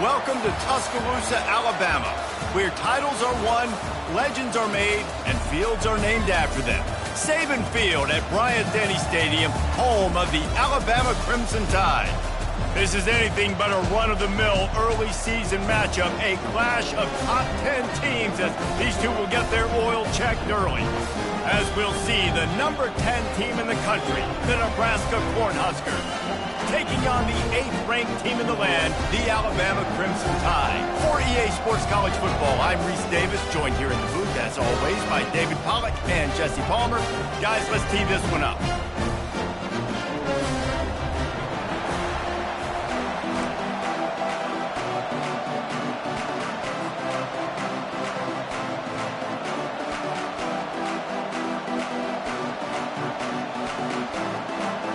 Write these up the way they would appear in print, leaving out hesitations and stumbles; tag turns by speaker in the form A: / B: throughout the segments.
A: Welcome to Tuscaloosa, Alabama, where titles are won, legends are made, and fields are named after them. Saban Field at Bryant-Denny Stadium, home of the Alabama Crimson Tide. This is anything but a run-of-the-mill early season matchup, a clash of top 10 teams as these two will get their oil checked early. As we'll see, the number 10 team in the country, the Nebraska Cornhuskers, taking on the 8th-ranked team in the land, the Alabama Crimson Tide. For EA Sports College Football, I'm Reese Davis, joined here in the booth, as always, by David Pollack and Jesse Palmer. Guys, let's tee this one up.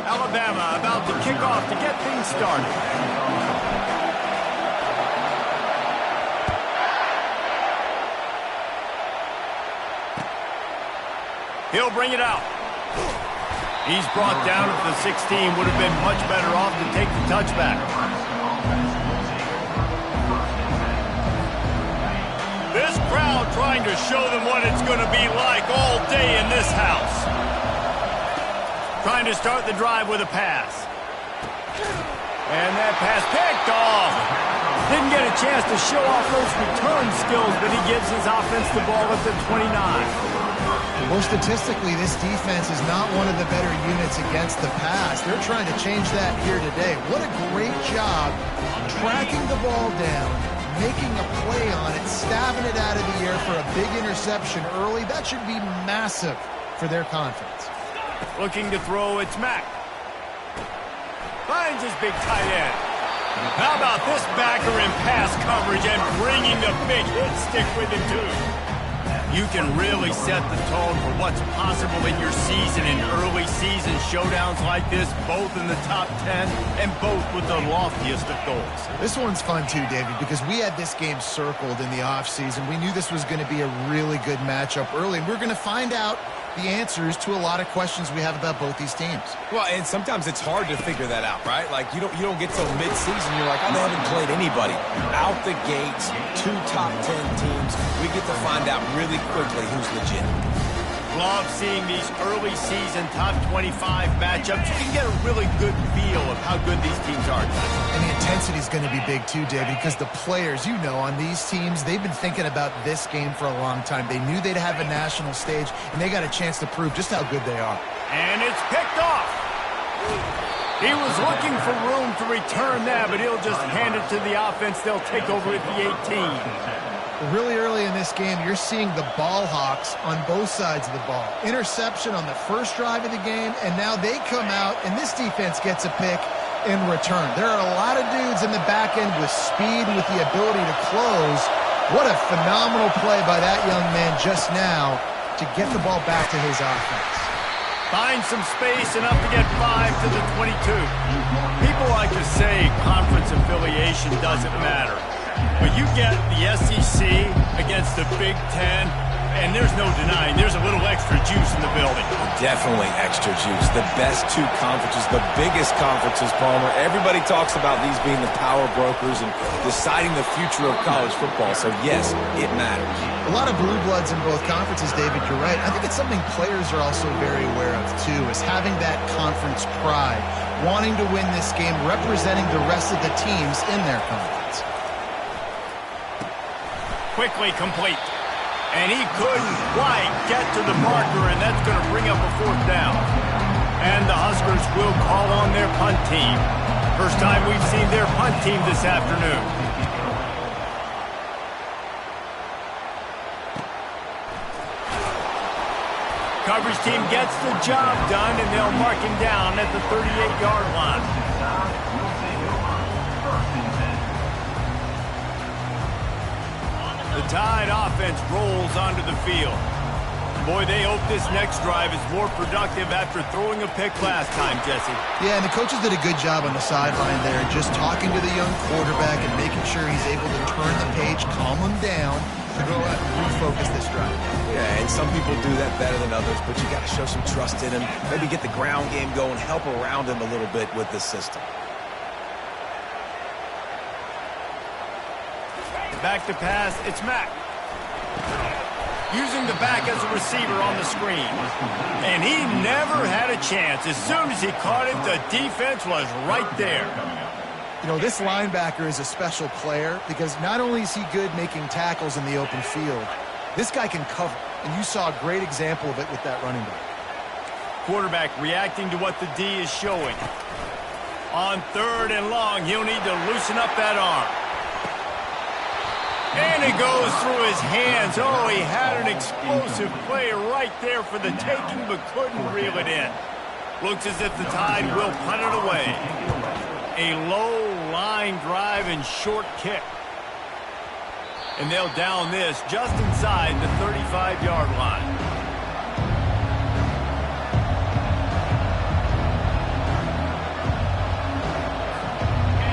A: Alabama about to kick off to get things started. He'll bring it out. He's brought down at the 16. Would have been much better off to take the touchback. This crowd trying to show them what it's going to be like all day in this house. Trying to start the drive with a pass. And that pass picked off. Didn't get a chance to show off those return skills, but he gives his offense the ball at the 29.
B: Well, statistically, this defense is not one of the better units against the pass. They're trying to change that here today. What a great job tracking the ball down, making a play on it, stabbing it out of the air for a big interception early. That should be massive for their confidence.
A: Looking to throw, it's Mack. Finds his big tight end. How about this backer in pass coverage and bringing the big hit stick with it, too? You can really set the tone for what's possible in your season in early season showdowns like this, both in the top 10 and both with the loftiest of goals.
B: This one's fun too, David, because we had this game circled in the offseason. We knew this was going to be a really good matchup early, and we're going to find out the answers to a lot of questions we have about both these teams.
C: Well, and sometimes it's hard to figure that out, right? Like, you don't get till mid-season, you're like, oh, they haven't played anybody. Out the gates, 2 top 10 teams, we get to find out really quickly who's legit.
A: Love seeing these early season top 25 matchups. You can get a really good feel of how good these teams are.
B: And the intensity is going to be big too, David, because the players, you know, on these teams, they've been thinking about this game for a long time. They knew they'd have a national stage, and they got a chance to prove just how good they are.
A: And it's picked off. He was looking for room to return that, but he'll just hand it to the offense. They'll take over at the 18.
B: Really early in this game, you're seeing the ball hawks on both sides of the ball. Interception on the first drive of the game, and now they come out, and this defense gets a pick in return. There are a lot of dudes in the back end with speed, with the ability to close. What a phenomenal play by that young man just now to get the ball back to his offense.
A: Finds some space, enough to get 5 to the 22. People like to say conference affiliation doesn't matter. But you get the SEC against the Big Ten, and there's no denying there's a little extra juice in the building.
C: Definitely extra juice. The best 2 conferences, the biggest conferences, Palmer. Everybody talks about these being the power brokers and deciding the future of college football. So, yes, it matters.
B: A lot of blue bloods in both conferences, David, you're right. I think it's something players are also very aware of, too, is having that conference pride, wanting to win this game, representing the rest of the teams in their conference.
A: Quickly complete. And he couldn't quite get to the marker, and that's going to bring up a 4th down. And the Huskers will call on their punt team. First time we've seen their punt team this afternoon. Coverage team gets the job done, and they'll mark him down at the 38-yard line. The Tide offense rolls onto the field. Boy, they hope this next drive is more productive after throwing a pick last time, Jesse.
B: Yeah, and the coaches did a good job on the sideline there, just talking to the young quarterback and making sure he's able to turn the page, calm him down, to go out and refocus this drive.
C: Yeah, and some people do that better than others, but you got to show some trust in him, maybe get the ground game going, help around him a little bit with this system.
A: Back to pass, it's Mack. Using the back as a receiver on the screen. And he never had a chance. As soon as he caught it, the defense was right there.
B: You know, this linebacker is a special player because not only is he good making tackles in the open field, this guy can cover. And you saw a great example of it with that running back.
A: Quarterback reacting to what the D is showing. On 3rd and long, he'll need to loosen up that arm. And it goes through his hands. Oh, he had an explosive play right there for the taking, but couldn't reel it in. Looks as if the Tide will punt it away. A low line drive and short kick. And they'll down this just inside the 35-yard line.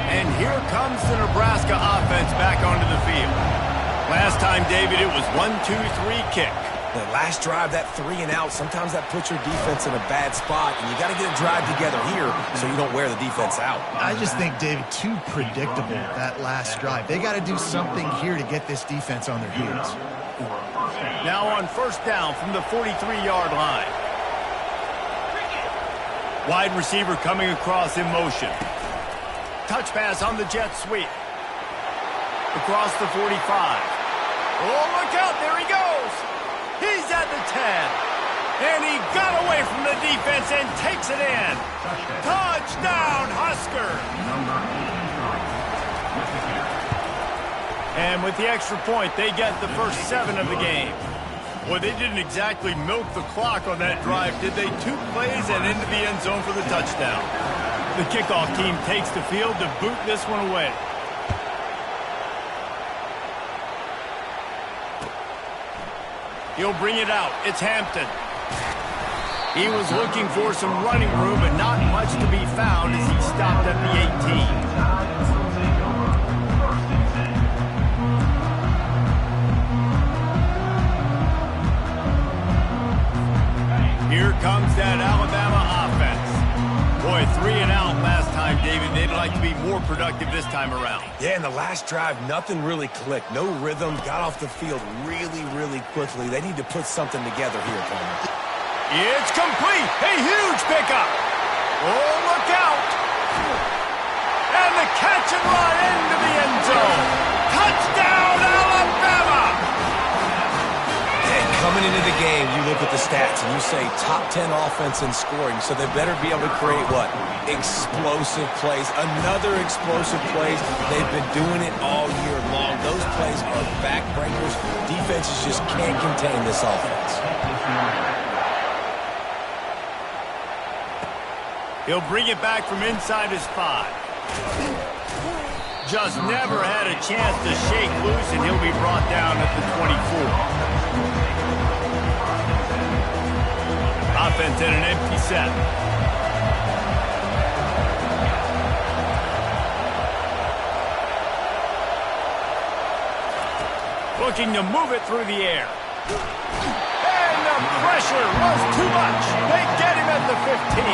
A: And here comes the Nebraska offense back onto the field. Last time, David, it was 1-2-3 kick.
C: The last drive, that 3 and out, sometimes that puts your defense in a bad spot, and you got to get a drive together here so you don't wear the defense out.
B: I just think, David, too predictable, that last drive. They got to do something here to get this defense on their heels.
A: Now on 1st down from the 43-yard line. Wide receiver coming across in motion. Touch pass on the jet sweep. Across the 45. Oh, look out, there he goes. He's at the 10. And he got away from the defense and takes it in. Touchdown, Huskers. And with the extra point, they get the first 7 of the game. Well, they didn't exactly milk the clock on that drive, did they? 2 plays and into the end zone for the touchdown. The kickoff team takes the field to boot this one away. He'll bring it out. It's Hampton. He was looking for some running room, but not much to be found as he stopped at the 18. Here comes that Alabama offense. Boy, 3 and out last time, David. They'd like to be more productive this time around.
C: Yeah, in the last drive, nothing really clicked. No rhythm, got off the field really, really quickly. They need to put something together here, Palmer.
A: It's complete. A huge pickup. Oh, look out. And the catch and run into the end zone. Touchdown, Alabama.
C: And coming into the game, you look at the stats and you say top 10 offense in scoring, so they better be able to create what? Explosive plays. Another explosive plays. They've been doing it all year long. Those plays are backbreakers. Defenses just can't contain this offense.
A: He'll bring it back from inside his 5. Just never had a chance to shake loose, and he'll be brought down at the 24. Offense in an empty set. Looking to move it through the air. And the pressure was too much. They get him at the 15.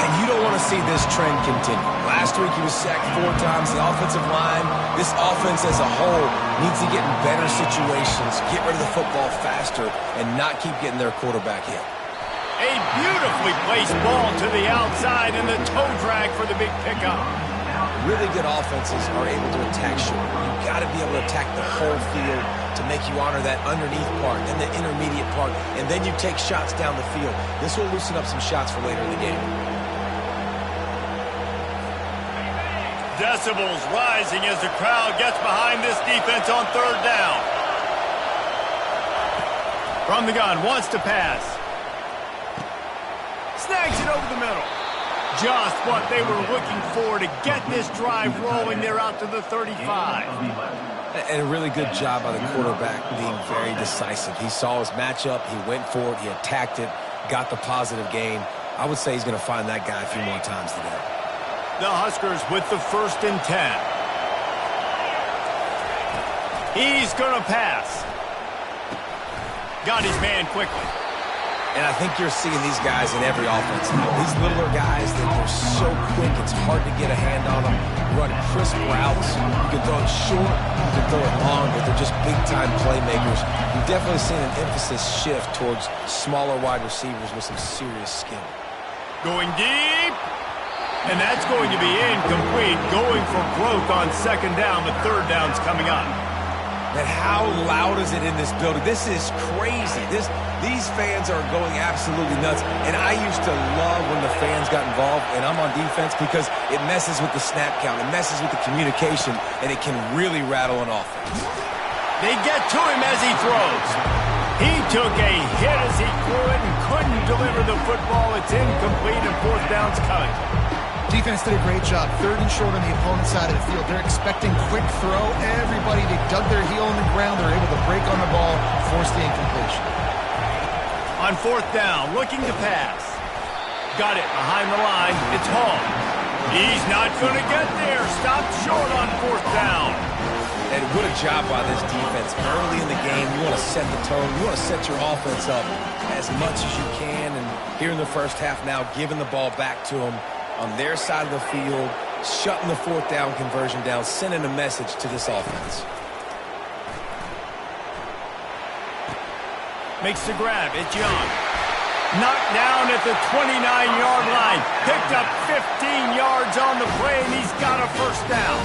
C: And you don't want to see this trend continue. Last week he was sacked 4 times. The offensive line, this offense as a whole, needs to get in better situations, get rid of the football faster, and not keep getting their quarterback hit.
A: A beautifully placed ball to the outside and the toe drag for the big pickup.
C: Really good offenses are able to attack short. You've got to be able to attack the whole field to make you honor that underneath part and the intermediate part, and then you take shots down the field. This will loosen up some shots for later in the game.
A: Decibels rising as the crowd gets behind this defense on 3rd down. From the gun, wants to pass. Snags it over the middle. Just what they were looking for to get this drive rolling. They're out to the 35.
C: And a really good job by the quarterback being very decisive. He saw his matchup. He went for it. He attacked it. Got the positive gain. I would say he's going to find that guy a few more times today.
A: The Huskers with the 1st and 10. He's going to pass. Got his man quickly.
C: And I think you're seeing these guys in every offense now. These littler guys, they're so quick, it's hard to get a hand on them. Run crisp routes. You can throw it short, you can throw it long, but they're just big-time playmakers. You've definitely seen an emphasis shift towards smaller wide receivers with some serious skill.
A: Going deep. And that's going to be incomplete. Going for broke on second down. The third down's coming up.
C: And how loud is it in this building? This is crazy. These fans are going absolutely nuts. And I used to love when the fans got involved, and I'm on defense, because it messes with the snap count. It messes with the communication, and it can really rattle an offense.
A: They get to him as he throws. He took a hit as he threw it and couldn't deliver the football. It's incomplete, and fourth down's coming.
B: Defense did a great job. Third and short on the opponent's side of the field. They're expecting quick throw. Everybody, they dug their heel in the ground. They're able to break on the ball, force the incompletion.
A: On fourth down, looking to pass. Got it behind the line. It's Hall. He's not going to get there. Stopped short on fourth down.
C: And what a job by this defense. Early in the game, you want to set the tone. You want to set your offense up as much as you can. And here in the first half now, giving the ball back to them on their side of the field, shutting the fourth down conversion down, sending a message to this offense.
A: Makes the grab. It's Young. Knocked down at the 29-yard line. Picked up 15 yards on the play, and he's got a first down.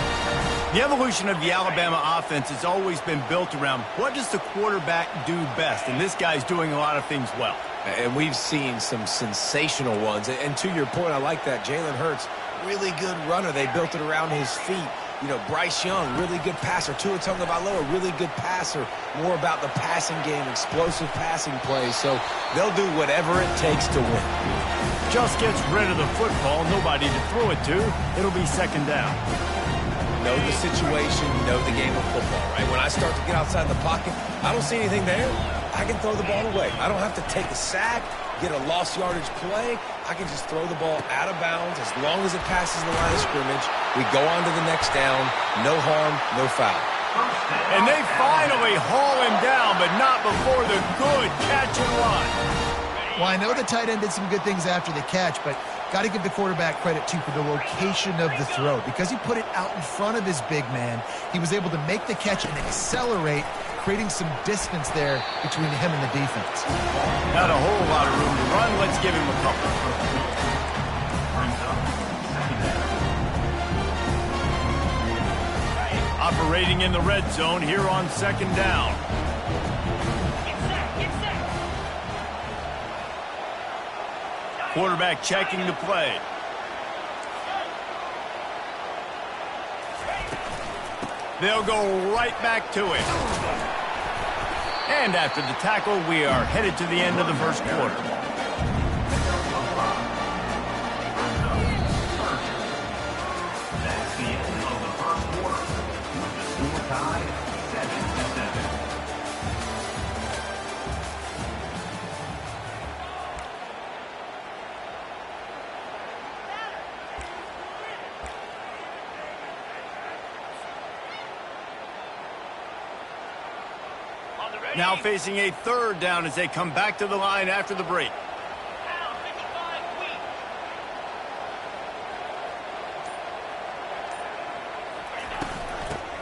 A: The evolution of the Alabama offense has always been built around what does the quarterback do best, and this guy's doing a lot of things well.
C: And we've seen some sensational ones. And to your point, I like that. Jalen Hurts, really good runner. They built it around his feet. You know, Bryce Young, really good passer. Tua Tagovailoa, really good passer. More about the passing game, explosive passing plays. So they'll do whatever it takes to win.
A: Just gets rid of the football, nobody to throw it to. It'll be second down.
C: Know the situation, know the game of football, right? When I start to get outside the pocket, I don't see anything there. I can throw the ball away. I don't have to take a sack, get a lost yardage play. I can just throw the ball out of bounds as long as it passes the line of scrimmage. We go on to the next down. No harm, no foul.
A: And they finally haul him down, but not before the good catch and run.
B: Well, I know the tight end did some good things after the catch, but got to give the quarterback credit, too, for the location of the throw. Because he put it out in front of his big man, he was able to make the catch and accelerate, creating some distance there between him and the defense.
A: Not a whole lot of room to run. Let's give him a couple. Operating in the red zone here on second down. Quarterback checking the play. They'll go right back to it. And after the tackle, we are headed to the end of the first quarter.
D: That's the end of the first quarter. Score tied 7-7.
A: Now facing a third down as they come back to the line after the break.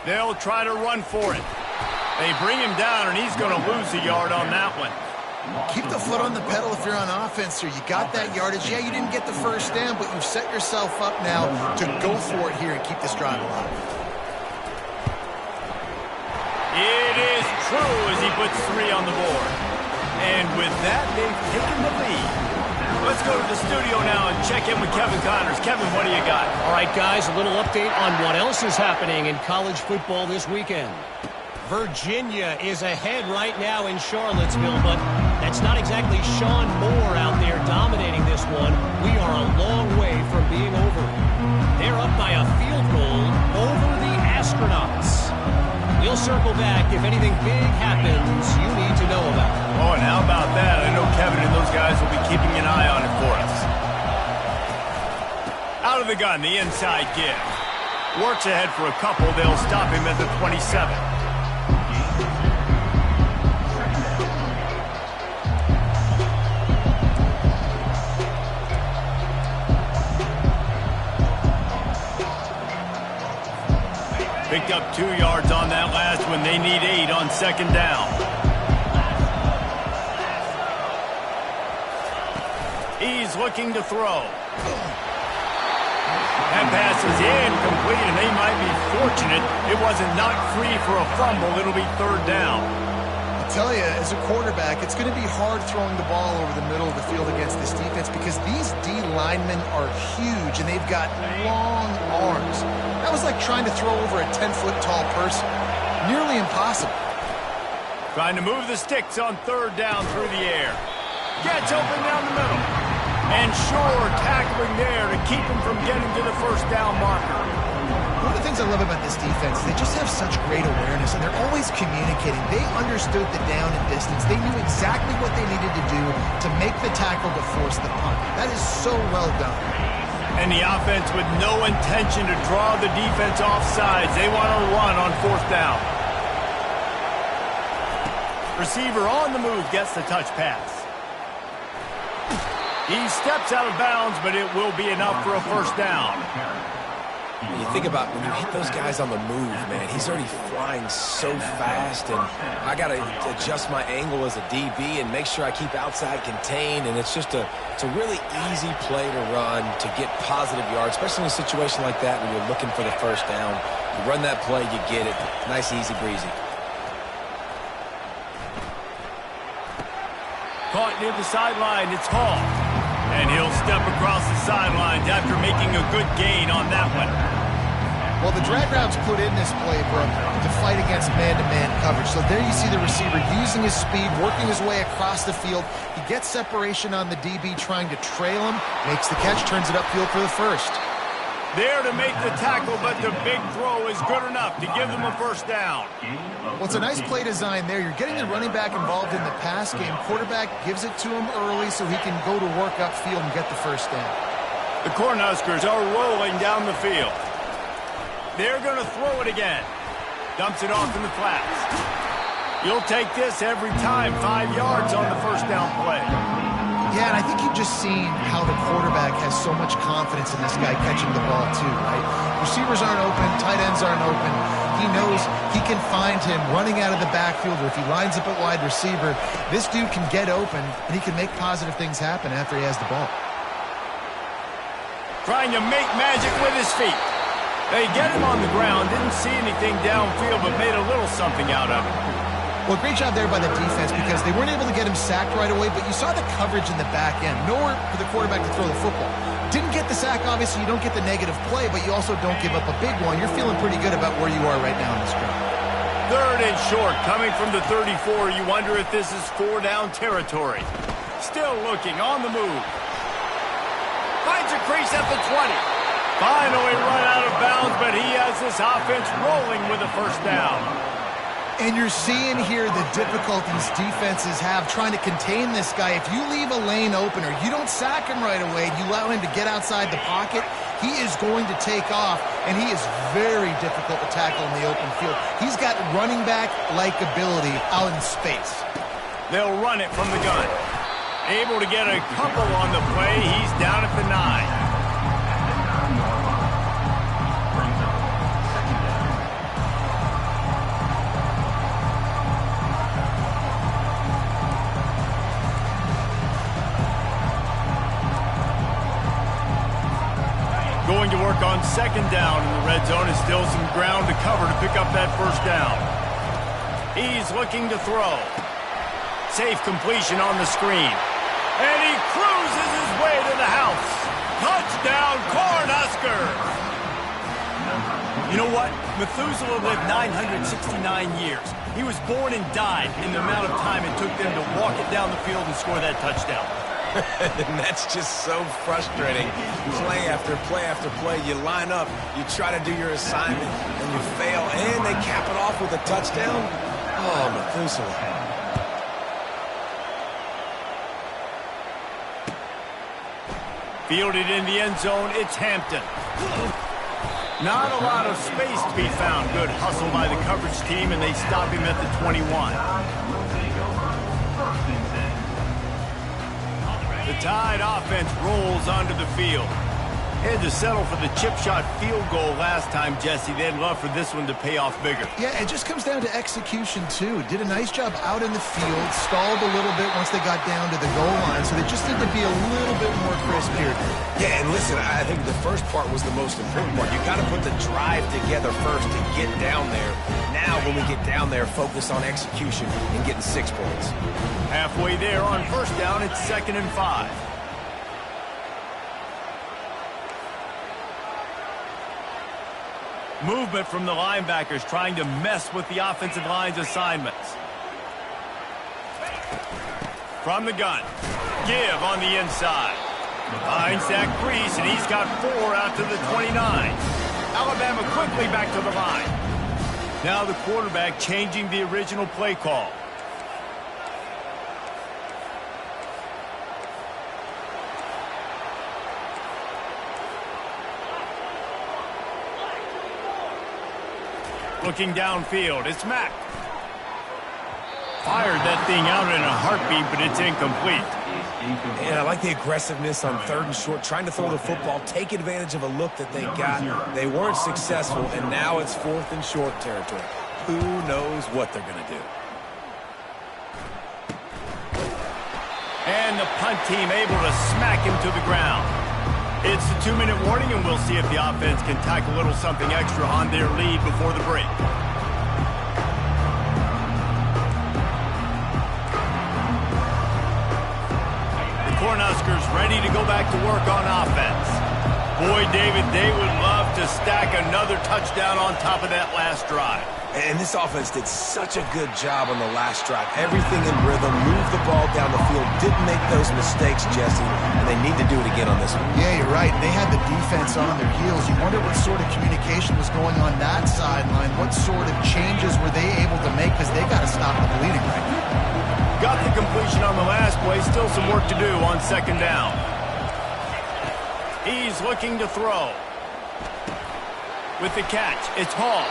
A: They'll try to run for it. They bring him down, and he's going to lose a yard on that one.
B: Keep the foot on the pedal if you're on offense here. You got that yardage. Yeah, you didn't get the first down, but you've set yourself up now to go for it here and keep this drive alive.
A: It is true as he puts 3 on the board. And with that, they've taken the lead. Let's go to the studio now and check in with Kevin Connors. Kevin, what do you got?
E: All right, guys, a little update on what else is happening in college football this weekend. Virginia is ahead right now in Charlottesville, but that's not exactly Sean Moore out there dominating this one. We are a long way from being over. They're up by a field goal over the Astronauts. We'll circle back if anything big happens you need to know about.
A: Oh, and how about that? I know Kevin and those guys will be keeping an eye on it for us. Out of the gun, the inside give. Works ahead for a couple. They'll stop him at the 27. Picked up 2 yards on that last one. They need 8 on second down. He's looking to throw. That pass is incomplete, and they might be fortunate it wasn't knocked free for a fumble. It'll be third down.
B: I tell you, as a quarterback, it's going to be hard throwing the ball over the middle of the field against this defense because these D linemen are huge, and they've got long arms. That was like trying to throw over a 10-foot tall person. Nearly impossible.
A: Trying to move the sticks on third down through the air. Gets open down the middle. And sure, tackling there to keep him from getting to the first down marker.
B: One of the things I love about this defense, they just have such great awareness, and they're always communicating. They understood the down and distance. They knew exactly what they needed to do to make the tackle to force the punt. That is so well done.
A: And the offense with no intention to draw the defense off sides. They want to run on fourth down. Receiver on the move gets the touch pass. He steps out of bounds, but it will be enough for a first down.
C: When you think about when you hit those guys on the move, man, he's already flying so fast, and I got to adjust my angle as a DB and make sure I keep outside contained, and it's a really easy play to run to get positive yards, especially in a situation like that when you're looking for the first down. You run that play, you get it. Nice, easy, breezy.
A: Caught near the sideline, it's Hall. And he'll step across the sidelines after making a good gain on that one.
B: Well, the drag routes put in this playbook to fight against man-to-man coverage. So there you see the receiver using his speed, working his way across the field. He gets separation on the DB trying to trail him, makes the catch, turns it upfield for the first.
A: There to make the tackle, but the big throw is good enough to give them a first down.
B: Well, it's a nice play design there. You're getting the running back involved in the pass game. Quarterback gives it to him early so he can go to work upfield and get the first down.
A: The Cornhuskers are rolling down the field. They're going to throw it again. Dumps it off in the flats. You'll take this every time. 5 yards on the first down play.
B: Yeah, and I think you've just seen how the quarterback has so much confidence in this guy catching the ball too, right? Receivers aren't open, tight ends aren't open. He knows he can find him running out of the backfield, or if he lines up at wide receiver, this dude can get open, and he can make positive things happen after he has the ball.
A: Trying to make magic with his feet. They get him on the ground, didn't see anything downfield, but made a little something out of it.
B: Well, great job there by the defense because they weren't able to get him sacked right away, but you saw the coverage in the back end. Nowhere for the quarterback to throw the football. Didn't get the sack, obviously. You don't get the negative play, but you also don't give up a big one. You're feeling pretty good about where you are right now in this drive.
A: Third and short, coming from the 34. You wonder if this is 4-down territory. Still looking, on the move. Finds a crease at the 20. Finally run out of bounds, but he has this offense rolling with a first down.
B: And you're seeing here the difficulties defenses have trying to contain this guy. If you leave a lane open or you don't sack him right away, you allow him to get outside the pocket, he is going to take off, and he is very difficult to tackle in the open field. He's got running back-like ability out in space.
A: They'll run it from the gun. Able to get a couple on the play. He's down at the 9. Going to work on second down in the red zone. Is still some ground to cover to pick up that first down. He's looking to throw. Safe completion on the screen. And he cruises his way to the house. Touchdown, Cornhuskers! You know what? Methuselah lived 969 years. He was born and died in the amount of time it took them to walk it down the field and score that touchdown.
C: And that's just so frustrating. Play after play, you line up, you try to do your assignment, and you fail, and they cap it off with a touchdown. Oh, Methuselah.
A: Fielded in the end zone, it's Hampton. Not a lot of space to be found. Good hustle by the coverage team, and they stop him at the 21. The Tide offense rolls onto the field. Had to settle for the chip shot field goal last time, Jesse. They'd love for this one to pay off bigger.
B: Yeah, it just comes down to execution, too. Did a nice job out in the field, stalled a little bit once they got down to the goal line, so they just need to be a little bit more crisp here.
C: Yeah, and listen, I think the first part was the most important part. You got to put the drive together first to get down there. Now, when we get down there, focus on execution and getting 6 points.
A: Halfway there on first down, it's 2nd and 5. Movement from the linebackers trying to mess with the offensive line's assignments. From the gun. Give on the inside. Finds that crease, and he's got 4 out to the 29. Alabama quickly back to the line. Now the quarterback changing the original play call. Looking downfield, it's Mack. Fired that thing out in a heartbeat, but it's incomplete.
C: And I like the aggressiveness on 3rd and short, trying to throw the football, take advantage of a look that they got. They weren't successful, and now it's 4th and short territory. Who knows what they're going to do?
A: And the punt team able to smack him to the ground. It's the 2-minute warning, and we'll see if the offense can tack a little something extra on their lead before the break. The Cornhuskers ready to go back to work on offense. Boy, David, they would love to stack another touchdown on top of that last drive.
C: And this offense did such a good job on the last drive. Everything in rhythm, moved the ball down the field, didn't make those mistakes, Jesse, and they need to do it again on this one.
B: Yeah, you're right. They had the defense on their heels. You wonder what sort of communication was going on that sideline. What sort of changes were they able to make, because they got to stop the bleeding right now.
A: Got the completion on the last play. Still some work to do on 2nd down. He's looking to throw. With the catch, it's Hall.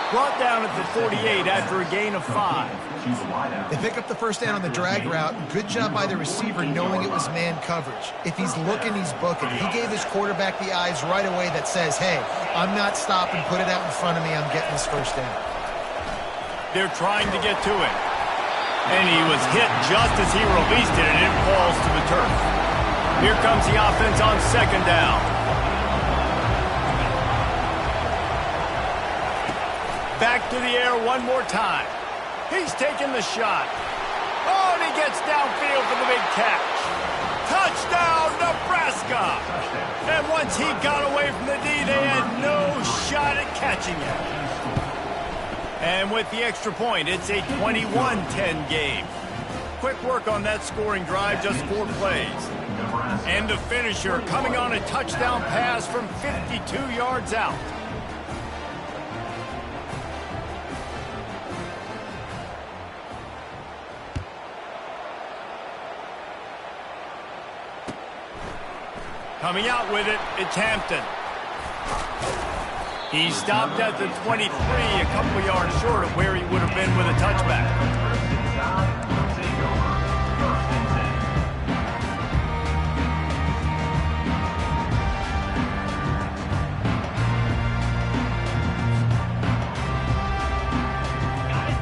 A: Brought down at the 48 after a gain of 5.
B: They pick up the first down on the drag route. Good job by the receiver knowing it was man coverage. If he's looking, he's booking. He gave his quarterback the eyes right away that says, hey, I'm not stopping, put it out in front of me, I'm getting this first down.
A: They're trying to get to it. And he was hit just as he released it, and it falls to the turf. Here comes the offense on 2nd down. Back to the air one more time. He's taking the shot. Oh, and he gets downfield for the big catch. Touchdown, Nebraska! And once he got away from the D, they had no shot at catching him. And with the extra point, it's a 21-10 game. Quick work on that scoring drive, just 4 plays. And the finisher coming on a touchdown pass from 52 yards out. Coming out with it, it's Hampton. He stopped at the 23, a couple yards short of where he would have been with a touchback.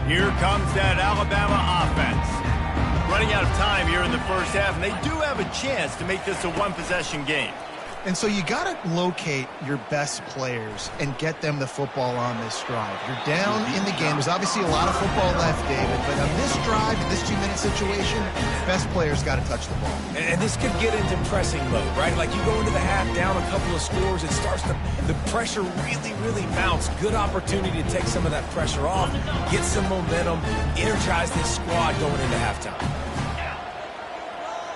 A: Here comes that Alabama offense. Running out of time here in the first half, and they do have a chance to make this a one-possession game.
B: And so you got to locate your best players and get them the football on this drive. You're down in the game. There's obviously a lot of football left, David, but on this drive, in this 2-minute situation, best players got to touch the ball.
C: And this could get into pressing mode, right? Like you go into the half down a couple of scores, it starts to, the pressure really mounts. Good opportunity to take some of that pressure off, get some momentum, energize this squad going into halftime.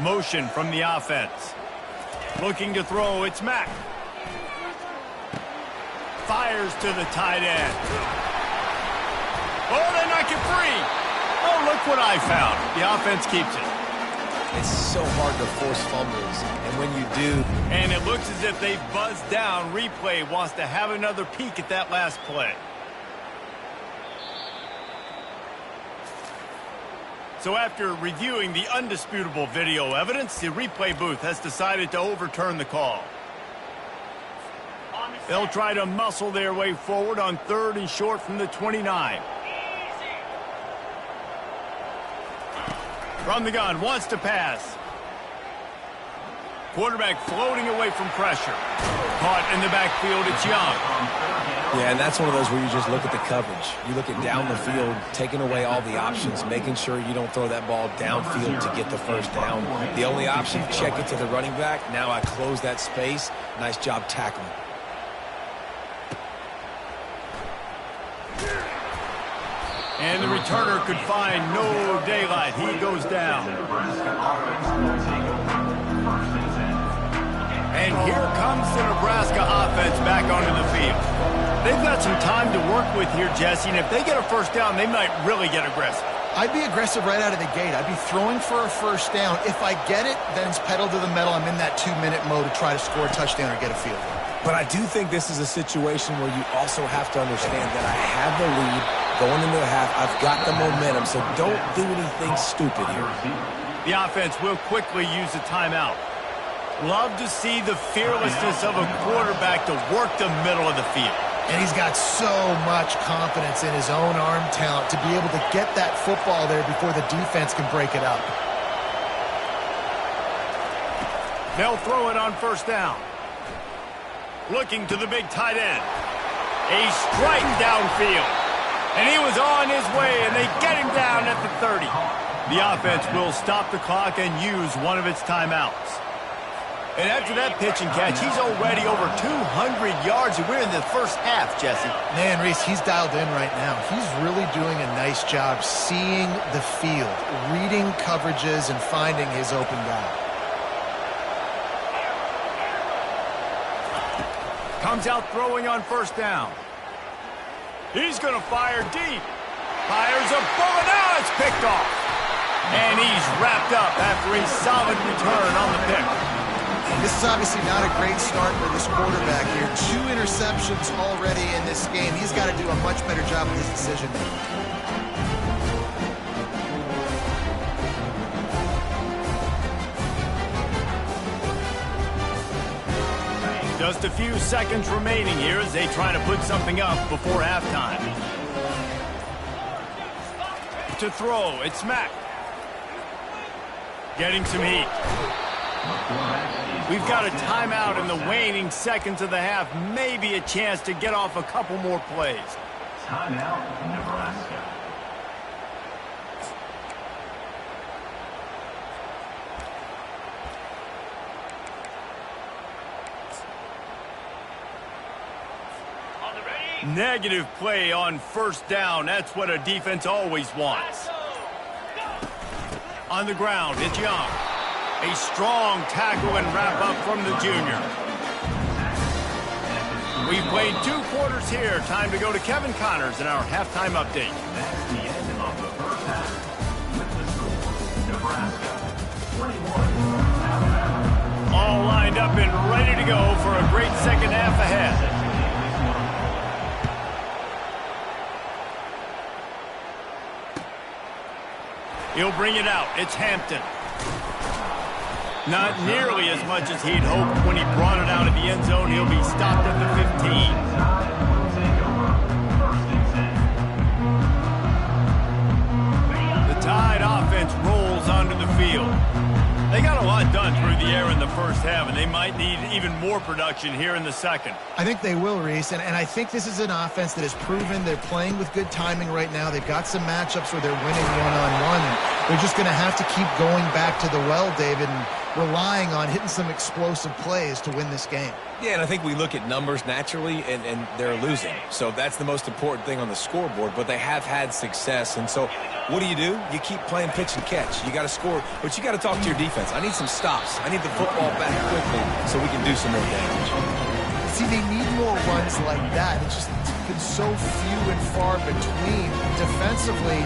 A: Motion from the offense. Looking to throw, it's Mack. Fires to the tight end. Oh, they knock it free. Oh, look what I found. The offense keeps it.
C: It's so hard to force fumbles, and when you do...
A: And it looks as if they've buzzed down. Replay wants to have another peek at that last play. So after reviewing the undisputable video evidence, the replay booth has decided to overturn the call. They'll try to muscle their way forward on 3rd and short from the 29. From the gun, wants to pass. Quarterback floating away from pressure. Caught in the backfield, it's Young.
C: Yeah, and that's one of those where you just look at the coverage. You look at down the field, taking away all the options, making sure you don't throw that ball downfield to get the first down. The only option, check it to the running back. Now I close that space. Nice job tackling.
A: And the returner could find no daylight. He goes down. And here comes the Nebraska offense back onto the field. They've got some time to work with here, Jesse, and if they get a first down, they might really get aggressive.
B: I'd be aggressive right out of the gate. I'd be throwing for a first down. If I get it, then it's pedal to the metal. I'm in that 2-minute mode to try to score a touchdown or get a field goal.
C: But I do think this is a situation where you also have to understand that I have the lead going into the half. I've got the momentum, so don't do anything stupid here.
A: The offense will quickly use a timeout. Love to see the fearlessness of a quarterback to work the middle of the field.
B: And he's got so much confidence in his own arm talent to be able to get that football there before the defense can break it up.
A: They'll throw it on first down. Looking to the big tight end. A strike downfield. And he was on his way, and they get him down at the 30. The offense will stop the clock and use one of its timeouts. And after that pitch and catch, he's already over 200 yards, and we're in the first half, Jesse.
B: Man, Reese, he's dialed in right now. He's really doing a nice job seeing the field, reading coverages, and finding his open guy.
A: Comes out throwing on first down. He's going to fire deep. Fires a bullet. Now it's picked off. And he's wrapped up after a solid return on the pick.
B: This is obviously not a great start for this quarterback here. 2 interceptions already in this game. He's got to do a much better job with his decision making.
A: Just a few seconds remaining here as they try to put something up before halftime. To throw, it's Mack. Getting some heat. We've got a timeout in the waning seconds of the half. Maybe a chance to get off a couple more plays.
D: Timeout, Nebraska.
A: Negative play on first down. That's what a defense always wants. On the ground, it's Young. A strong tackle and wrap up from the junior. We've played 2 quarters here. Time to go to Kevin Connors in our halftime update.
D: That's the end of the first half. With the score, Nebraska 21, Alabama.
A: All lined up and ready to go for a great second half ahead. He'll bring it out. It's Hampton. Not nearly as much as he'd hoped when he brought it out of the end zone. He'll be stopped at the 15. The Tide offense rolls onto the field. They got a lot done through the air in the first half, and they might need even more production here in the second.
B: I think they will, Reese, and I think this is an offense that has proven they're playing with good timing right now. They've got some matchups where they're winning one-on-one. They're just going to have to keep going back to the well, David, and relying on hitting some explosive plays to win this game.
C: Yeah, and I think we look at numbers naturally, and they're losing. So that's the most important thing on the scoreboard, but they have had success. And so what do? You keep playing pitch and catch. You got to score, but you got to talk to your defense. I need some stops. I need the football back quickly so we can do some more damage.
B: See, they need more runs like that. It's just been so few and far between. Defensively,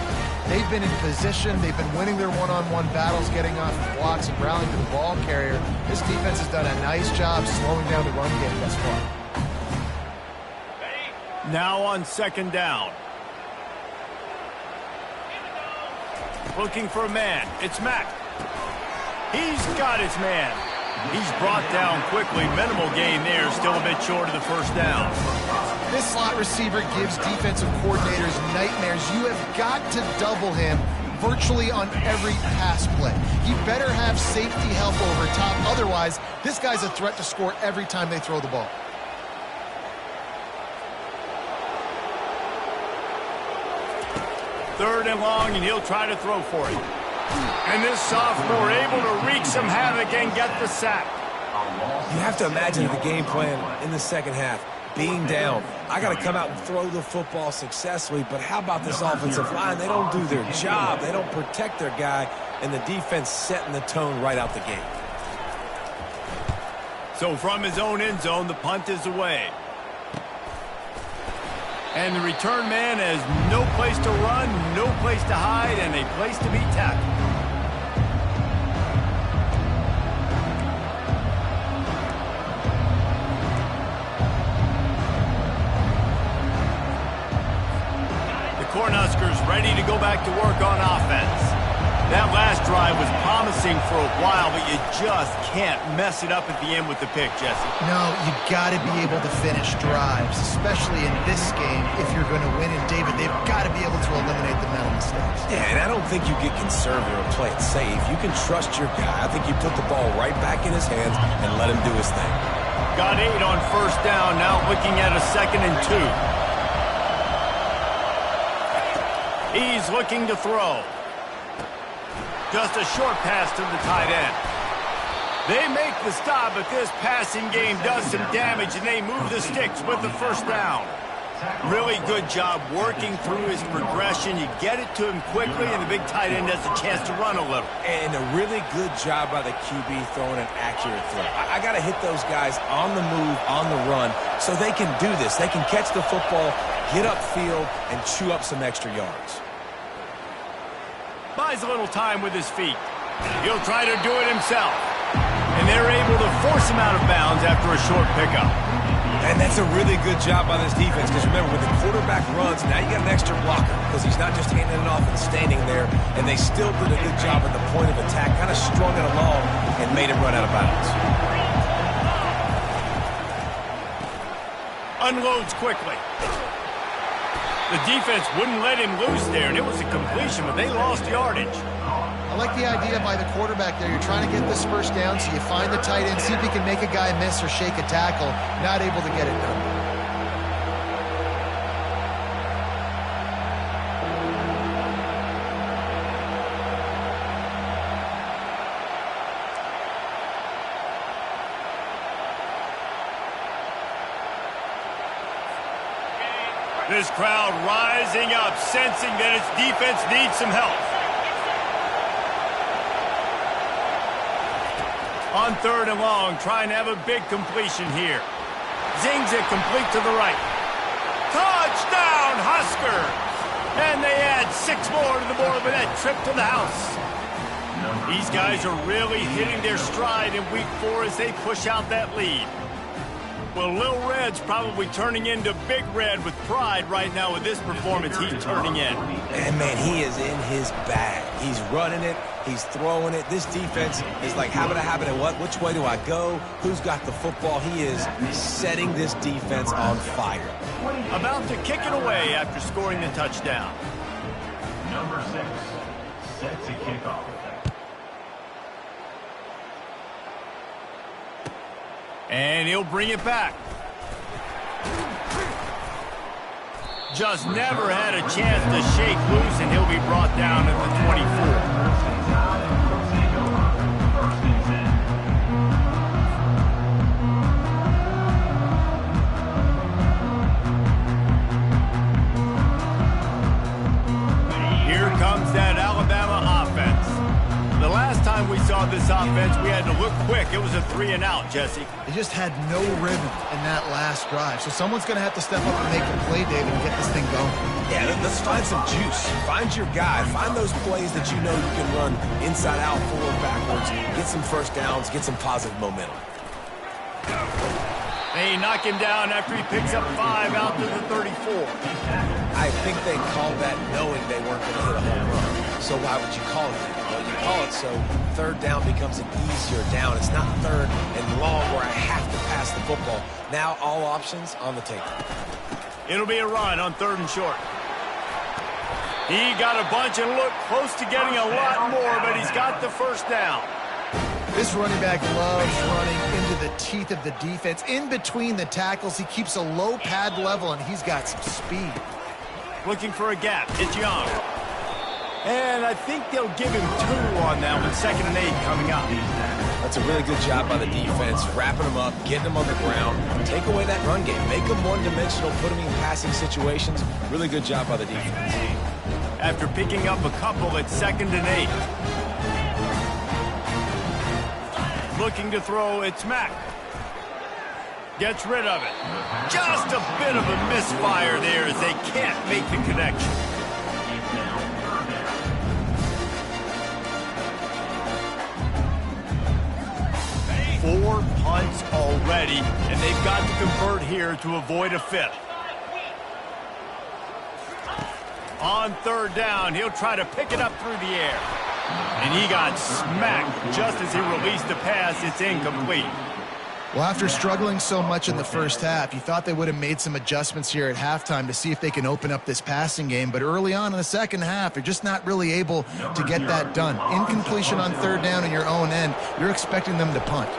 B: they've been in position. They've been winning their one-on-one battles, getting off blocks and rallying to the ball carrier. This defense has done a nice job slowing down the run game thus far.
A: Now on second down. Looking for a man. It's Mack. He's got his man. He's brought down quickly. Minimal gain there. Still a bit short of the first down.
B: This slot receiver gives defensive coordinators nightmares. You have got to double him virtually on every pass play. He better have safety help over top. Otherwise, this guy's a threat to score every time they throw the ball.
A: Third and long, and he'll try to throw for it. And this sophomore able to wreak some havoc and get the sack.
C: You have to imagine the game plan in the second half. Being down, I got to come out and throw the football successfully, but how about this offensive line? They don't do their job. They don't protect their guy, and the defense setting the tone right out the gate.
A: So from his own end zone, the punt is away. And the return man has no place to run, no place to hide, and a place to be tackled. Cornhuskers ready to go back to work on offense. That last drive was promising for a while, but you just can't mess it up at the end with the pick, Jesse.
B: No, you got to be able to finish drives, especially in this game. If you're going to win, and David, they've got to be able to eliminate the mental mistakes.
C: Yeah, and I don't think you get conservative or play it safe. You can trust your guy. I think you put the ball right back in his hands and let him do his thing.
A: Got 8 on first down, now looking at a 2nd and 2. He's looking to throw. Just a short pass to the tight end. They make the stop, but this passing game does some damage, and they move the sticks with the first down. Really good job working through his progression. You get it to him quickly, and the big tight end has a chance to run a little.
C: And a really good job by the QB throwing an accurate throw. I got to hit those guys on the move, on the run, so they can do this. They can catch the football, get upfield, and chew up some extra yards.
A: Buys a little time with his feet. He'll try to do it himself. And they're able to force him out of bounds after a short pickup.
C: And that's a really good job by this defense, because remember, when the quarterback runs, now you got an extra blocker, because he's not just handing it off and standing there, and they still did a good job at the point of attack, kind of strung it along and made it run out of bounds.
A: Unloads quickly. The defense wouldn't let him loose there, and it was a completion, but they lost yardage.
B: I like the idea by the quarterback there. You're trying to get this first down, so you find the tight end, see if he can make a guy miss or shake a tackle. Not able to get it done.
A: This crowd rising up, sensing that its defense needs some help. On 3rd and long, trying to have a big completion here. Zings it complete to the right. Touchdown, Huskers! And they add 6 more to the board with that trip to the house. These guys are really hitting their stride in week 4 as they push out that lead. Well, Lil Red's probably turning into Big Red with pride right now with this performance he's turning in.
C: And, man, he is in his bag. He's running it. He's throwing it. This defense is like, how about what? Which way do I go? Who's got the football? He is setting this defense on fire.
A: About to kick it away after scoring the touchdown.
D: Number 6, set to kick off.
A: And he'll bring it back. Just never had a chance to shake loose, and he'll be brought down at the 24. Here comes that Alabama offense. The last time we saw this offense, we had to look quick. It was a 3-and-out, Jesse.
B: They just had no rhythm in that last drive. So someone's going to have to step up and make a play, David, and get this thing going.
C: Yeah, let's find some juice. Find your guy. Find those plays that you know you can run inside out, forward, backwards. Get some first downs. Get some positive momentum.
A: They knock him down after he picks up 5 out to the 34.
C: I think they called that knowing they weren't going to hit a home run. So why would you call it that? Well, you call it, so third down becomes an easier down. It's not third and long where I have to pass the football. Now all options on the table.
A: It'll be a run on 3rd and short. He got a bunch and looked close to getting a lot more, but he's got the first down.
B: This running back loves running into the teeth of the defense. In between the tackles, he keeps a low pad level, and he's got some speed.
A: Looking for a gap. It's Young. And I think they'll give him 2 on that one. 2nd and 8 coming up.
C: That's a really good job by the defense, wrapping them up, getting them on the ground. Take away that run game. Make them one-dimensional, put them in passing situations. Really good job by the defense.
A: After picking up a couple at 2nd and 8. Looking to throw, it's Mack. Gets rid of it. Just a bit of a misfire there as they can't make the connection. Four punts already, and they've got to convert here to avoid a 5th. On 3rd down, he'll try to pick it up through the air. And he got smacked just as he released the pass. It's incomplete.
B: Well, after struggling so much in the first half, you thought they would have made some adjustments here at halftime to see if they can open up this passing game. But early on in the second half, they're just not really able to get that done. Incompletion on 3rd down in your own end, you're expecting them to punt.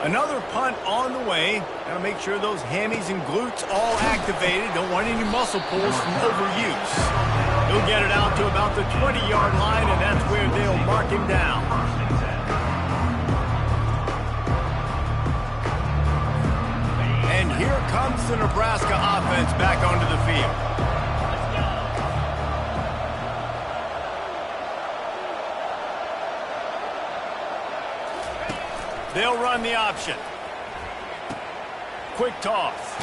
A: Another punt on the way. Got to make sure those hammies and glutes all activated. Don't want any muscle pulls from overuse. He'll get it out to about the 20-yard line, and that's where they'll mark him down. And here comes the Nebraska offense back onto the field. They'll run the option. Quick toss.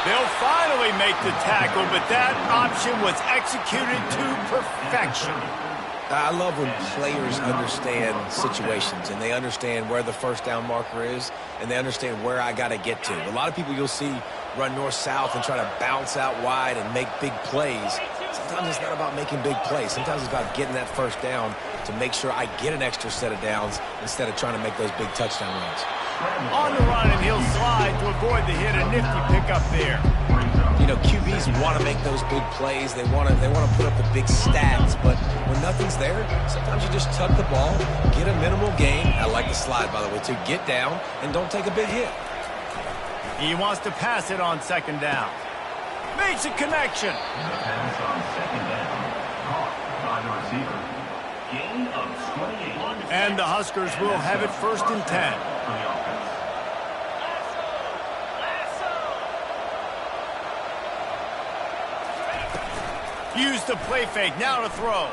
A: They'll finally make the tackle, but that option was executed to perfection.
C: I love when players understand situations and they understand where the first down marker is and they understand where I got to get to. A lot of people you'll see run north-south and try to bounce out wide and make big plays. Sometimes it's not about making big plays. Sometimes it's about getting that first down to make sure I get an extra set of downs instead of trying to make those big touchdown runs.
A: On the run, and he'll slide to avoid the hit. A nifty pickup there.
C: You know, QBs want to make those big plays. They want to put up the big stats, but when nothing's there, sometimes you just tuck the ball, get a minimal gain. I like the slide, by the way, to get down and don't take a big hit.
A: He wants to pass it on 2nd down. Makes a connection.
D: Pass on 2nd down. Caught by the receiver. Gain of 28.
A: And the Huskers will have it 1st and 10.
D: For the offense.
A: Use the play fake. Now to throw.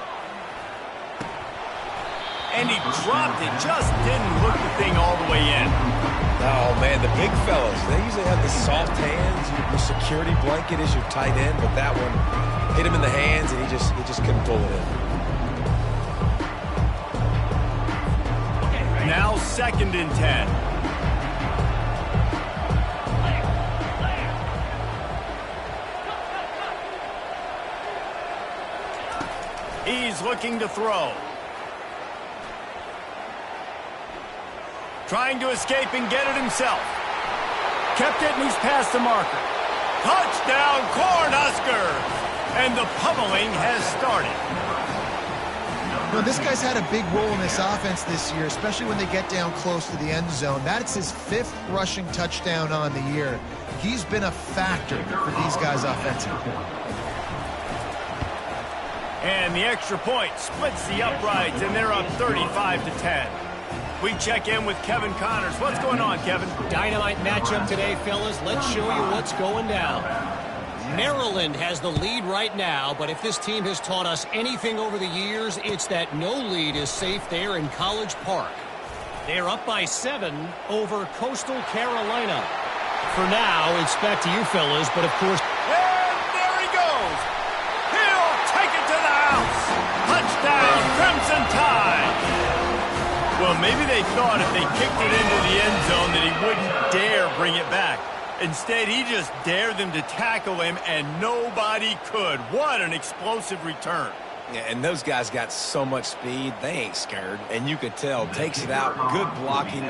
A: And he dropped it. Just didn't hook the thing all the way in.
C: Oh, man, the big fellas, they usually have the soft hands. Your security blanket is your tight end, but that one hit him in the hands, and he just couldn't pull it in.
A: Now 2nd and 10. He's looking to throw. Trying to escape and get it himself. Kept it and he's past the marker. Touchdown, Cornhuskers! And the pummeling has started.
B: Well, this guy's had a big role in this offense this year, especially when they get down close to the end zone. That's his 5th rushing touchdown on the year. He's been a factor for these guys offensively.
A: And the extra point splits the uprights, and they're up 35-10. We check in with Kevin Connors. What's going on, Kevin?
E: Dynamite matchup today, fellas. Let's show you what's going down. Maryland has the lead right now, but if this team has taught us anything over the years, it's that no lead is safe there in College Park. They're up by 7 over Coastal Carolina. For now, it's back to you, fellas, but of course...
A: And there he goes! He'll take it to the house! Touchdown, Crimson Tide! Well, maybe they thought if they kicked it into the end zone that he wouldn't dare bring it back. Instead, he just dared them to tackle him, and nobody could. What an explosive return.
C: Yeah, and those guys got so much speed, they ain't scared. And you could tell, takes it out, good blocking,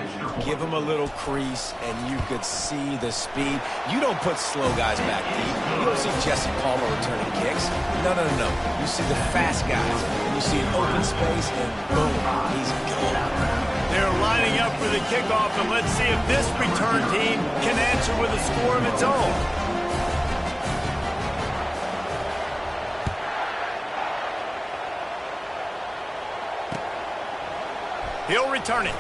C: give them a little crease, and you could see the speed. You don't put slow guys back deep. You don't see Jesse Palmer returning kicks. No. You see the fast guys. You see an open space, and boom, he's gone.
A: They're lining up for the kickoff, and let's see if this return team can answer with a score of its own. He'll return it.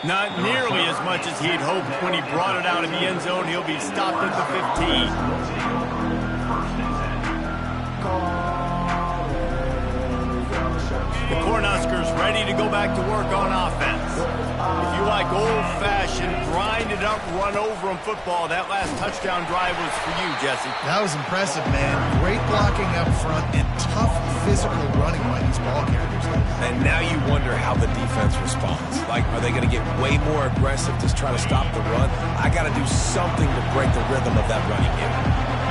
A: Not nearly as much as he'd hoped when he brought it out of the end zone. He'll be stopped at the 15. The Cornhuskers ready to go back to work on offense. If you like old-fashioned, grind-it-up, run-over-'em football, that last touchdown drive was for you, Jesse.
B: That was impressive, man. Great blocking up front and tough physical running by these ball carriers.
C: And now you wonder how the defense responds. Like, are they going to get way more aggressive to try to stop the run? I got to do something to break the rhythm of that running game.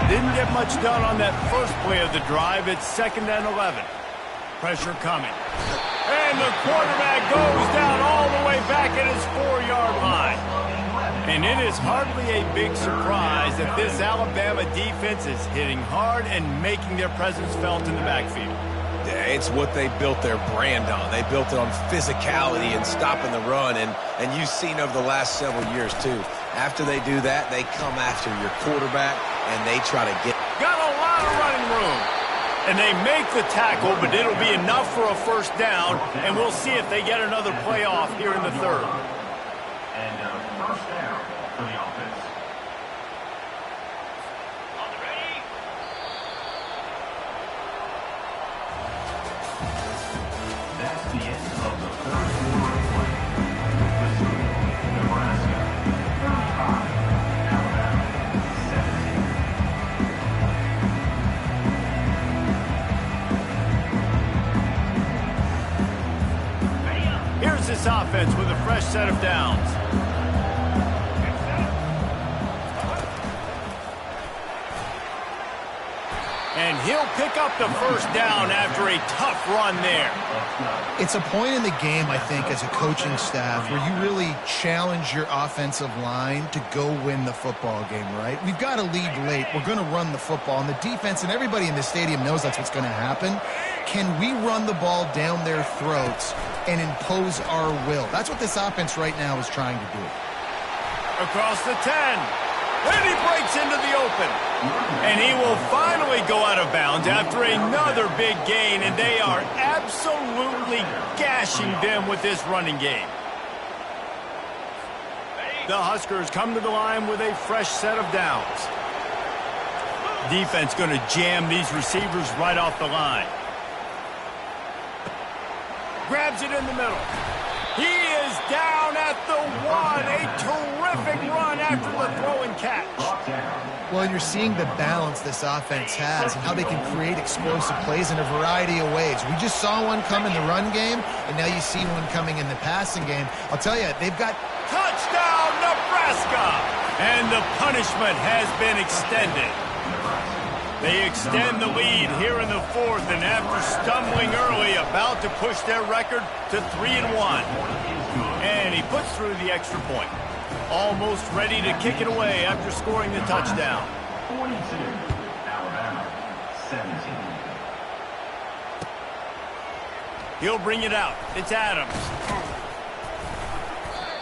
A: Didn't get much done on that first play of the drive. It's 2nd and 11. Pressure coming. And the quarterback goes down all the way back at his 4-yard line. And it is hardly a big surprise that this Alabama defense is hitting hard and making their presence felt in the backfield.
C: Yeah, it's what they built their brand on. They built it on physicality and stopping the run. And you've seen over the last several years, too. After they do that, they come after your quarterback, and they try to get...
A: Got a lot of running room. And they make the tackle, but it'll be enough for a first down, and we'll see if they get another play off here in the 3rd.
D: And first down for the offense.
E: On the ready.
D: That's the end of the third quarter of play. Nebraska 35, Alabama 17.
A: Here's this offense with a fresh set of downs. And he'll pick up the first down after a tough run there.
B: It's a point in the game, I think, as a coaching staff where you really challenge your offensive line to go win the football game, right? We've got a lead late. We're going to run the football. And the defense and everybody in the stadium knows that's what's going to happen. Can we run the ball down their throats and impose our will? That's what this offense right now is trying to do.
A: Across the 10. And he breaks into the open. And he will finally go out of bounds after another big gain, and they are absolutely gashing them with this running game. The Huskers come to the line with a fresh set of downs. Defense going to jam these receivers right off the line. Grabs it in the middle. He is down at the 1. A terrific run after the throw and catch.
B: Well, you're seeing the balance this offense has and how they can create explosive plays in a variety of ways. We just saw one come in the run game, and now you see one coming in the passing game. I'll tell you, they've got...
A: Touchdown, Nebraska! And the punishment has been extended. They extend the lead here in the 4th, and after stumbling early, about to push their record to 3-1. And he puts through the extra point. Almost ready to kick it away after scoring the touchdown.
D: 42, Alabama 17.
A: He'll bring it out. It's Adams.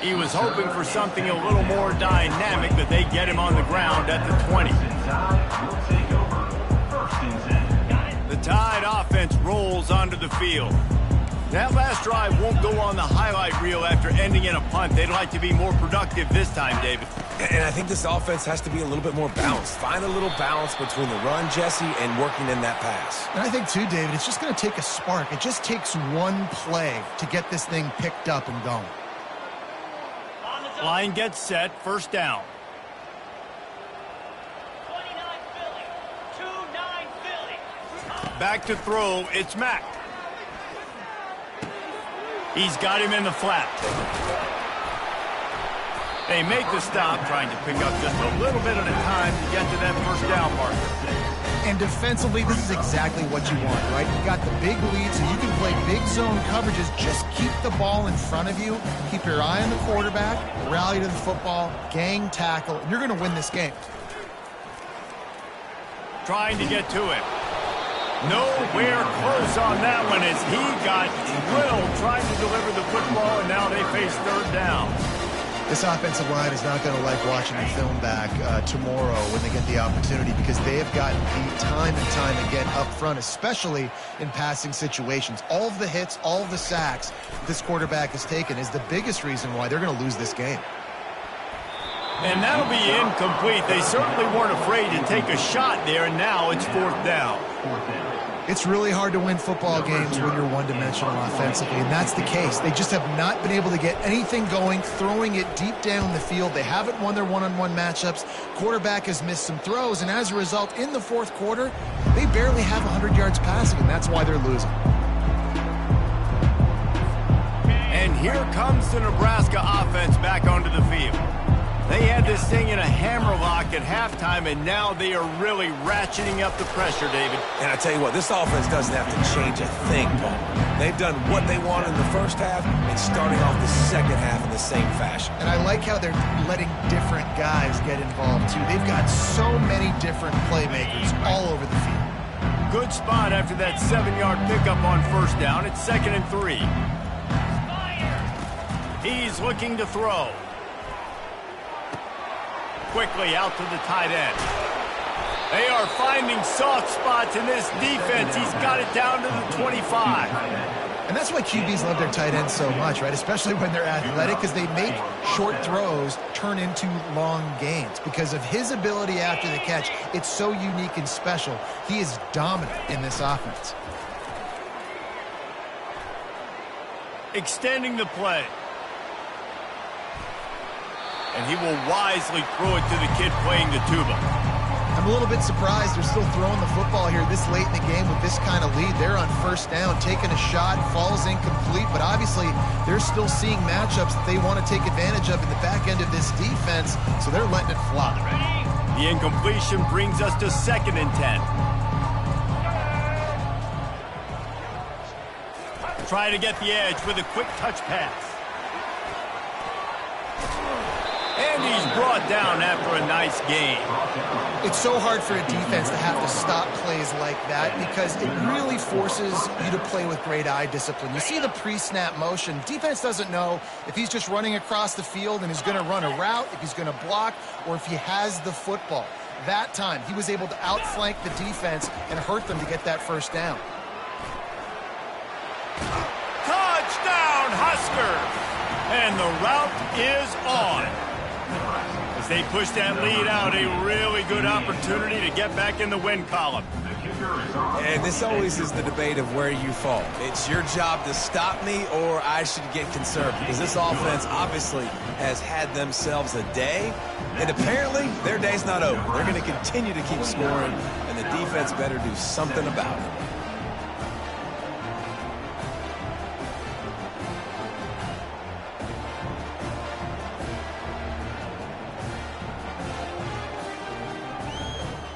A: He was hoping for something a little more dynamic, but they get him on the ground at the 20. The Tide offense rolls onto the field. That last drive won't go on the highlight reel after ending in a punt. They'd like to be more productive this time, David.
C: And I think this offense has to be a little bit more balanced. Find a little balance between the run, Jesse, and working in that pass.
B: And I think, too, David, it's just going to take a spark. It just takes one play to get this thing picked up and going.
A: Line gets set. First down.
E: 29 Philly. 2-9 Philly.
A: Back to throw. It's Mack. He's got him in the flat. They make the stop, trying to pick up just a little bit at a time to get to that first down marker.
B: And defensively, this is exactly what you want, right? You got the big lead, so you can play big zone coverages. Just keep the ball in front of you. Keep your eye on the quarterback, rally to the football, gang tackle, and you're going to win this game.
A: Trying to get to it. Nowhere close on that one as he got drilled trying to deliver the football, and now they face third down.
B: This offensive line is not going to like watching the film back tomorrow when they get the opportunity, because they have gotten beat time and time again up front, especially in passing situations. All of the hits, all of the sacks this quarterback has taken is the biggest reason why they're going to lose this game.
A: And that'll be incomplete. They certainly weren't afraid to take a shot there, and now it's fourth down.
B: It's really hard to win football games when you're one-dimensional offensively, and that's the case. They just have not been able to get anything going, throwing it deep down the field. They haven't won their one-on-one matchups. Quarterback has missed some throws, and as a result, in the fourth quarter, they barely have 100 yards passing, and that's why they're losing.
A: And here comes the Nebraska offense back onto the field. They had this thing in a hammerlock at halftime, and now they are really ratcheting up the pressure, David.
C: And I tell you what, this offense doesn't have to change a thing, Paul. They've done what they wanted in the first half and starting off the second half in the same fashion.
B: And I like how they're letting different guys get involved, too. They've got so many different playmakers all over the field.
A: Good spot after that 7-yard pickup on first down. It's 2nd and 3. He's looking to throw. Quickly out to the tight end. They are finding soft spots in this defense. He's got it down to the 25.
B: And that's why QBs love their tight ends so much, right? Especially when they're athletic, because they make short throws turn into long gains. Because of his ability after the catch, it's so unique and special. He is dominant in this offense.
A: Extending the play. And he will wisely throw it to the kid playing the tuba.
B: I'm a little bit surprised they're still throwing the football here this late in the game with this kind of lead. They're on first down, taking a shot, falls incomplete, but obviously they're still seeing matchups that they want to take advantage of in the back end of this defense, so they're letting it fly.
A: The incompletion brings us to 2nd and 10. Try to get the edge with a quick touch pass. And he's brought down after a nice gain.
B: It's so hard for a defense to have to stop plays like that because it really forces you to play with great eye discipline. You see the pre-snap motion. Defense doesn't know if he's just running across the field and is going to run a route, if he's going to block, or if he has the football. That time, he was able to outflank the defense and hurt them to get that first down.
A: Touchdown, Huskers! And the route is on. As they push that lead out, a really good opportunity to get back in the win column.
C: And this always is the debate of where you fall. It's your job to stop me or I should get concerned, because this offense obviously has had themselves a day, and apparently their day's not over. They're going to continue to keep scoring, and the defense better do something about it.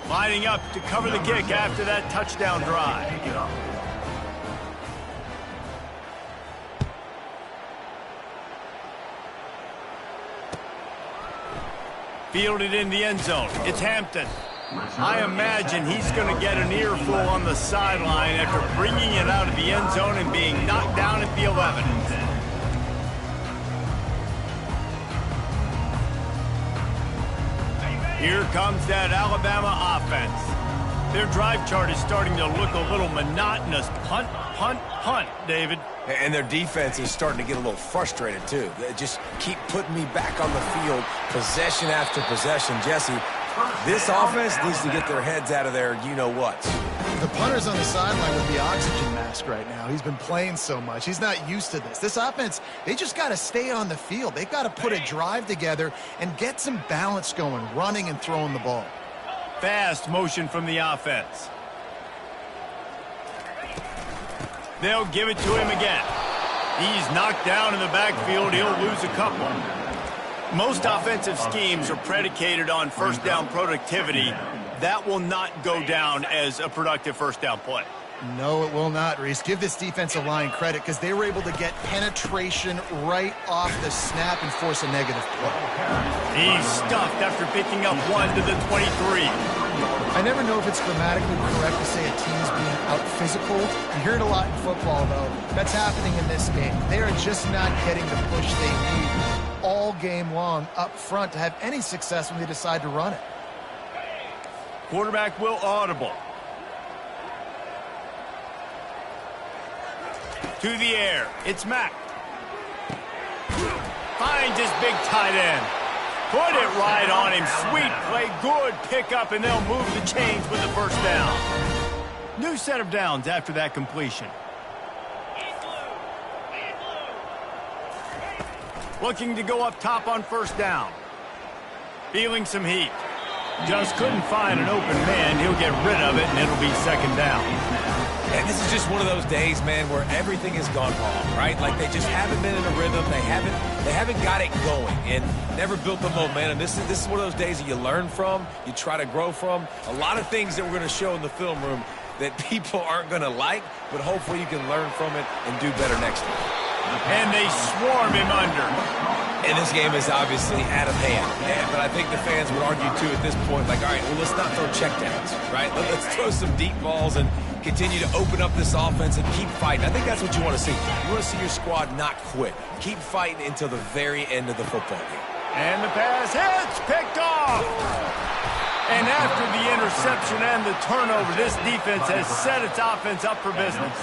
A: Lining up to cover the kick after that touchdown drive. Fielded in the end zone. It's Hampton. I imagine he's going to get an earful on the sideline after bringing it out of the end zone and being knocked down at the 11. Here comes that Alabama offense. Their drive chart is starting to look a little monotonous. Punt, punt, punt, David.
C: And their defense is starting to get a little frustrated, too. They just keep putting me back on the field, possession after possession. Jesse, this offense needs to get their heads out of their you-know-what.
B: The punter's on the sideline with the oxygen mask right now. He's been playing so much. He's not used to this. This offense, they just got to stay on the field. They've got to put a drive together and get some balance going, running and throwing the ball.
A: Fast motion from the offense. They'll give it to him again. He's knocked down in the backfield. He'll lose a couple. Most offensive schemes are predicated on first down productivity. that will not go down as a productive first down play.
B: No, it will not, Reese. Give this defensive line credit because they were able to get penetration right off the snap and force a negative play.
A: He's stuffed after picking up 1 to the 23.
B: I never know if it's grammatically correct to say a team's being out-physical. You hear it a lot in football, though. That's happening in this game. They are just not getting the push they need all game long up front to have any success when they decide to run it.
A: Quarterback will audible. To the air. It's Mack. Finds his big tight end. Put it right on him. Sweet play. Good pickup, and they'll move the chains with the first down. New set of downs after that completion. Looking to go up top on first down. Feeling some heat. Just couldn't find an open man. He'll get rid of it, and it'll be second down.
C: And this is just one of those days, man, where everything has gone wrong, right? Like they just haven't been in a rhythm. They haven't got it going and never built the momentum. This is one of those days that you learn from, you try to grow from. A lot of things that we're going to show in the film room that people aren't going to like, but hopefully you can learn from it and do better next time.
A: And they swarm him under.
C: And this game is obviously out of hand. Yeah, but I think the fans would argue, too, at this point, like, all right, well, let's not throw checkdowns, right? Let's throw some deep balls and continue to open up this offense and keep fighting. I think that's what you want to see. You want to see your squad not quit. Keep fighting until the very end of the football game.
A: And the pass hits, picked off. And after the interception and the turnover, this defense has set its offense up for business.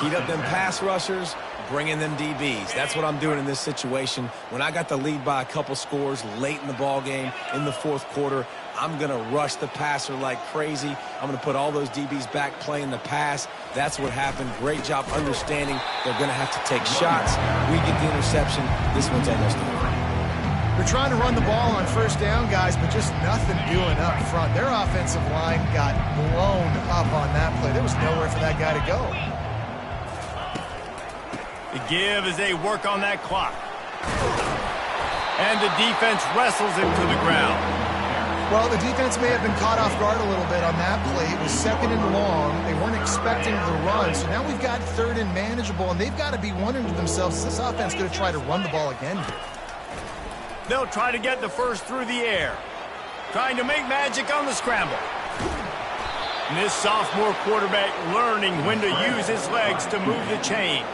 C: Heat up them pass rushers, bring in them DBs. That's what I'm doing in this situation. When I got the lead by a couple scores late in the ball game, in the fourth quarter, I'm going to rush the passer like crazy. I'm going to put all those DBs back playing the pass. That's what happened. Great job understanding they're going to have to take shots. We get the interception. This one's almost over.
B: They're trying to run the ball on first down, guys, but just nothing doing up front. Their offensive line got blown up on that play. There was nowhere for that guy to go.
A: The give as they work on that clock. And the defense wrestles him to the ground.
B: Well, the defense may have been caught off guard a little bit on that play. It was second and long. They weren't expecting the run, so now we've got third and manageable, and they've got to be wondering to themselves, is this offense going to try to run the ball again here?
A: They'll try to get the first through the air. Trying to make magic on the scramble. And this sophomore quarterback learning when to use his legs to move the chains.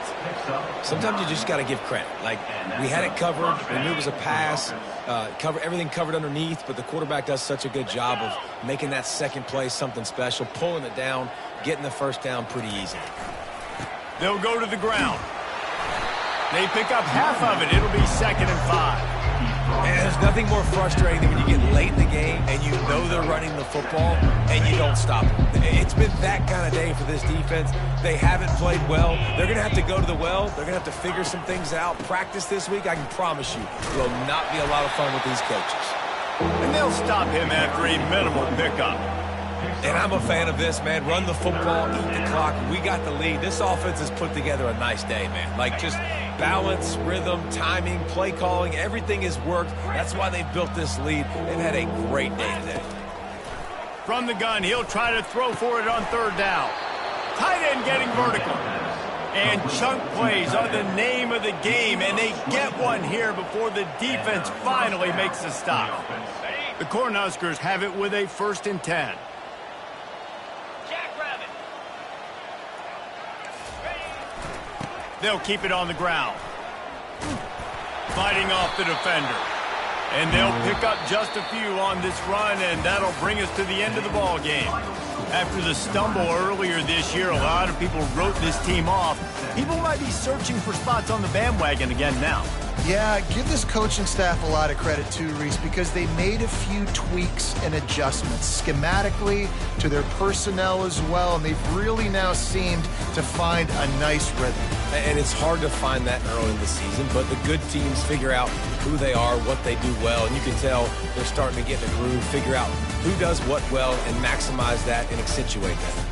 C: Sometimes you just got to give credit. Like, we had it covered. We knew it was a pass. Everything covered underneath, but the quarterback does such a good job of making that second play something special, pulling it down, getting the first down pretty easy.
A: They'll go to the ground. They pick up half of it. It'll be 2nd and 5.
C: And there's nothing more frustrating than when you get late in the game and you know they're running the football and you don't stop it. It's been that kind of day for this defense. They haven't played well. They're going to have to go to the well. They're going to have to figure some things out. Practice this week, I can promise you, will not be a lot of fun with these coaches.
A: And they'll stop him after a minimal pickup.
C: And I'm a fan of this, man. Run the football, eat the clock. We got the lead. This offense has put together a nice day, man. Like, just balance, rhythm, timing, play calling, everything has worked. That's why they've built this lead. They've had a great day today.
A: From the gun, he'll try to throw for it on third down. Tight end getting vertical. And chunk plays are the name of the game, and they get one here before the defense finally makes a stop. The Cornhuskers have it with a 1st and 10. They'll keep it on the ground. Fighting off the defender. And they'll pick up just a few on this run, and that'll bring us to the end of the ball game. After the stumble earlier this year, a lot of people wrote this team off. People might be searching for spots on the bandwagon again now.
B: Yeah, give this coaching staff a lot of credit too, Reese, because they made a few tweaks and adjustments schematically to their personnel as well, and they've really now seemed to find a nice rhythm.
C: And it's hard to find that early in the season, but the good teams figure out who they are, what they do well, and you can tell they're starting to get in a groove, figure out who does what well, and maximize that and accentuate that.